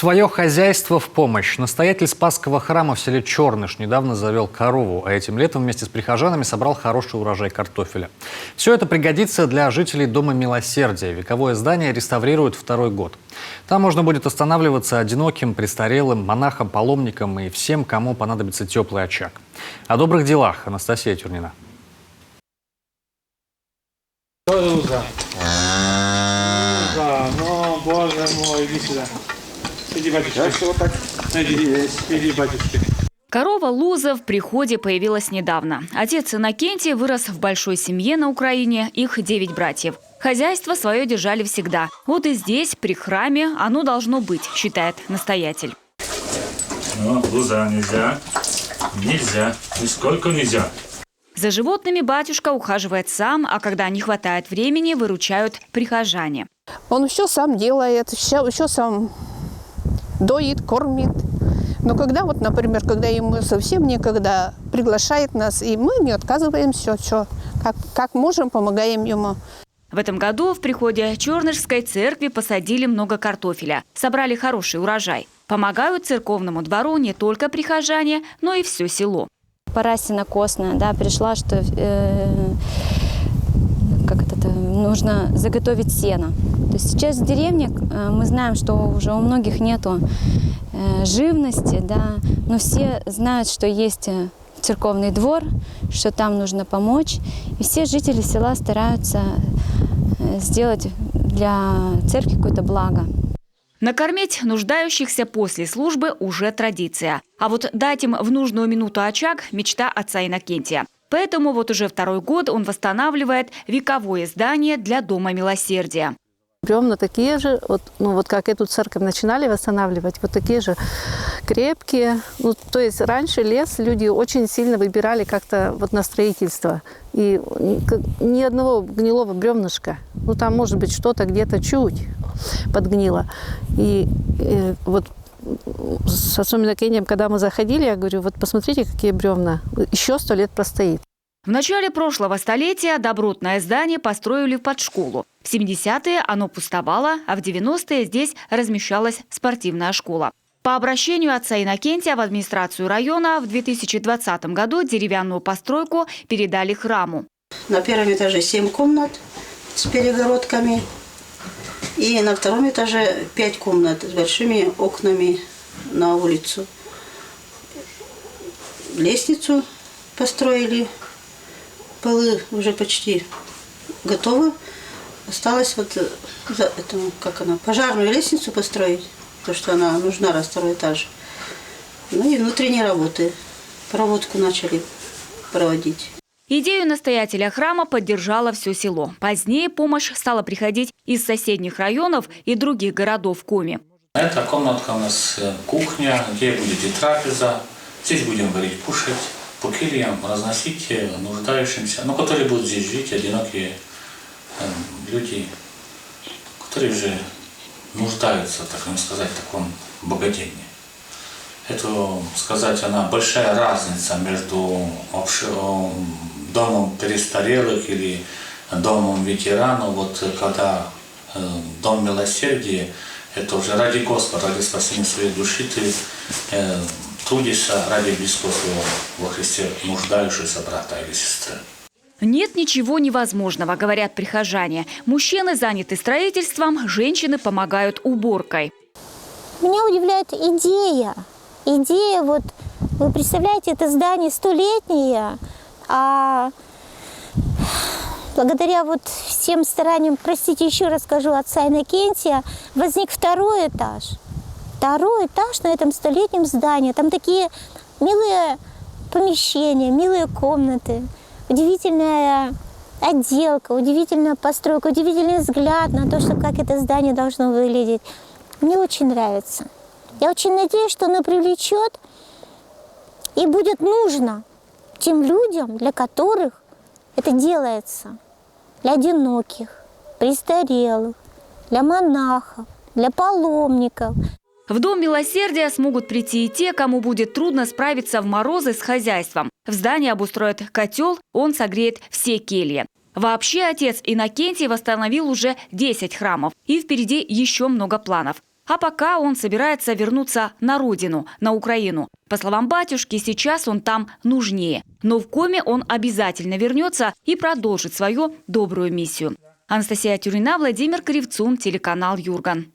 Свое хозяйство в помощь. Настоятель Спасского храма в селе Черныш недавно завел корову, а этим летом вместе с прихожанами собрал хороший урожай картофеля. Все это пригодится для жителей Дома Милосердия. Вековое здание реставрируют второй год. Там можно будет останавливаться одиноким, престарелым, монахам, паломникам и всем, кому понадобится теплый очаг. О добрых делах Анастасия Тюрнина. Луза, ну, боже мой, иди сюда. Иди, батюшка. Иди, батюшка. Корова Луза в приходе появилась недавно. Отец Иннокентий вырос в большой семье на Украине, их 9 братьев. Хозяйство свое держали всегда. Вот и здесь, при храме, оно должно быть, считает настоятель. Ну, Луза нельзя. Нельзя. Нисколько нельзя. За животными батюшка ухаживает сам, а когда не хватает времени, выручают прихожане. Он все сам делает, все сам доит, кормит. Но когда, вот, например, когда ему совсем некогда, приглашает нас, и мы не отказываемся, все, как можем, помогаем ему. В этом году в приходе Чернышской церкви посадили много картофеля. Собрали хороший урожай. Помогают церковному двору не только прихожане, но и все село. Пора сенокосная, да, пришла, что нужно заготовить сено. То есть сейчас в деревне мы знаем, что уже у многих нету живности, да, но все знают, что есть церковный двор, что там нужно помочь. И все жители села стараются сделать для церкви какое-то благо. Накормить нуждающихся после службы уже традиция. А вот дать им в нужную минуту очаг – мечта отца Иннокентия. Поэтому вот уже второй год он восстанавливает вековое здание для Дома Милосердия. Бревна такие же, вот как эту церковь начинали восстанавливать, вот такие же крепкие. Ну, то есть раньше лес люди очень сильно выбирали как-то вот на строительство. И ни одного гнилого бревнышка. Ну там может быть что-то где-то чуть подгнило. И вот с отцом Иннокентием, когда мы заходили, я говорю, вот посмотрите, какие бревна. Еще 100 лет простоит. В начале прошлого столетия добротное здание построили под школу. В 70-е оно пустовало, а в 90-е здесь размещалась спортивная школа. По обращению отца Иннокентия в администрацию района в 2020 году деревянную постройку передали храму. На первом этаже 7 комнат с перегородками. И на втором этаже 5 комнат с большими окнами на улицу. Лестницу построили. Полы уже почти готовы. Осталось вот пожарную лестницу построить, потому что она нужна раз второй этаж. Ну и внутренние работы. Проводку начали проводить. Идею настоятеля храма поддержало все село. Позднее помощь стала приходить из соседних районов и других городов Коми. Эта комнатка у нас кухня, где будет и трапеза. Здесь будем варить, кушать. По кельям разносить нуждающимся, которые будут здесь жить, одинокие люди, которые же нуждаются, так сказать, в таком богатении. Это, сказать, она большая разница между домом престарелых или домом ветеранов. Вот когда Дом Милосердия, это уже ради Господа, ради спасения своей души ты трудишься ради близкого своего во Христе нуждающегося брата или сестры. Нет ничего невозможного, говорят прихожане. Мужчины заняты строительством, женщины помогают уборкой. Меня удивляет идея. Идея, вот, вы представляете, это здание 100-летнее, а благодаря вот всем стараниям, простите, еще раз скажу, отца Иннокентия, возник второй этаж. Второй этаж на этом 100-летнем здании. Там такие милые помещения, милые комнаты, удивительная отделка, удивительная постройка, удивительный взгляд на то, что как это здание должно выглядеть. Мне очень нравится. Я очень надеюсь, что оно привлечет и будет нужно тем людям, для которых это делается. Для одиноких, престарелых, для монахов, для паломников. В Дом Милосердия смогут прийти и те, кому будет трудно справиться в морозы с хозяйством. В здании обустроят котел, он согреет все кельи. Вообще отец Иннокентий восстановил уже 10 храмов. И впереди еще много планов. А пока он собирается вернуться на родину, на Украину. По словам батюшки, сейчас он там нужнее. Но в Коми он обязательно вернется и продолжит свою добрую миссию. Анастасия Тюрина, Владимир Кривцун, телеканал Юрган.